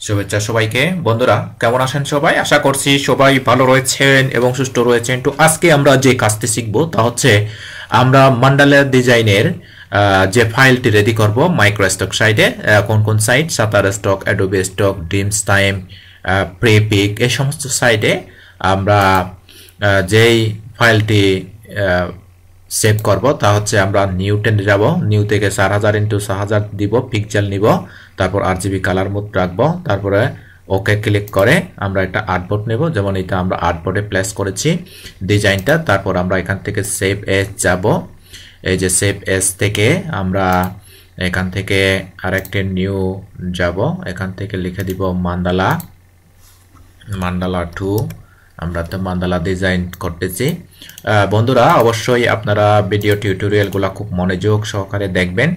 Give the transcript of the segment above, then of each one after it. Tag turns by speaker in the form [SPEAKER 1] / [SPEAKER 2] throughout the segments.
[SPEAKER 1] শুভেচ্ছা সবাইকে। বন্ধুরা কেমন আছেন সবাই? আশা করছি সবাই ভালো রয়েছেন এবং সুস্থ রয়েছেন। তো আজকে আমরা যে কাজটি শিখব তা হচ্ছে আমরা মান্ডালা ডিজাইনের যে ফাইলটি রেডি করব মাইক্রোস্টক সাইটে। কোন কোন site? Shutterstock, Adobe Stock, Dreamstime, Freepik, এই সমস্ত সাইটে আমরা যেই ফাইলটি সেভ করব তা হচ্ছে আমরা নিউতে যাব। নিউ থেকে 4000 ইন্টু 6000 দিব, পিক্সেল নিব, তারপর আরজিবি কালার মোড রাখবো, তারপরে ওকে ক্লিক করে আমরা একটা আর্টবোর্ড নেব। যেমন এটা আমরা আর্টবোর্ডে প্লেস করেছি ডিজাইনটা। তারপর আমরা এখান থেকে সেভ এজ যাব। এই যে সেভ এজ থেকে আমরা এখান থেকে আরেকটি নিউ যাব, এখান থেকে লিখে দিব মান্ডালা, মান্ডালা 2। আমরা তো মান্ডালা ডিজাইন করতেছি। বন্ধুরা অবশ্যই আপনারা ভিডিও টিউটোরিয়ালগুলো খুব মনোযোগ সহকারে দেখবেন।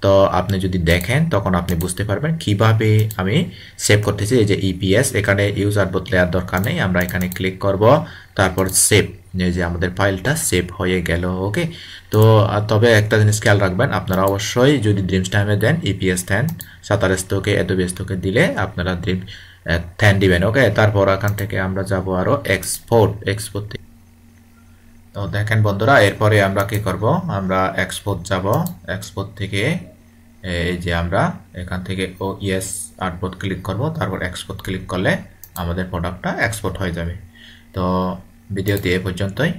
[SPEAKER 1] তো আপনি যদি দেখেন তখন আপনি বুঝতে পারবেন কিভাবে আমি সেভ করতেছি। এই যে ইপিএস, এখানে ইউজার বদলার দরকার নেই, আমরা এখানে ক্লিক করব, তারপর সেভ। এই যে আমাদের ফাইলটা সেভ হয়ে গেল। ওকে। তো তবে একটা জিনিস খেয়াল রাখবেন, আপনারা অবশ্যই যদি ড্রিমস টাইমে দেন ইপিএস দেন, সাতার স্টকে, অ্যাডোবে স্টকে দিলে আপনারা ড্রিম 10 দিবেন। ওকে। তারপর এখান থেকে আমরা যাব আরো এক্সপোর্ট। তো দেখেন বন্ধুরা, এরপরে আমরা কি করব, আমরা এক্সপোর্ট যাব। এক্সপোর্ট থেকে এই যে আমরা এখান থেকে ও ইয়েস আর্টবোর্ড ক্লিক করব, তারপর এক্সপোর্ট ক্লিক করলে আমাদের প্রোডাক্টটা এক্সপোর্ট হয়ে যাবে। তো ভিডিওটি এ পর্যন্তই।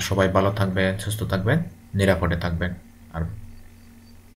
[SPEAKER 1] সবাই ভালো থাকবেন, সুস্থ থাকবেন, নিরাপদে থাকবেন। আর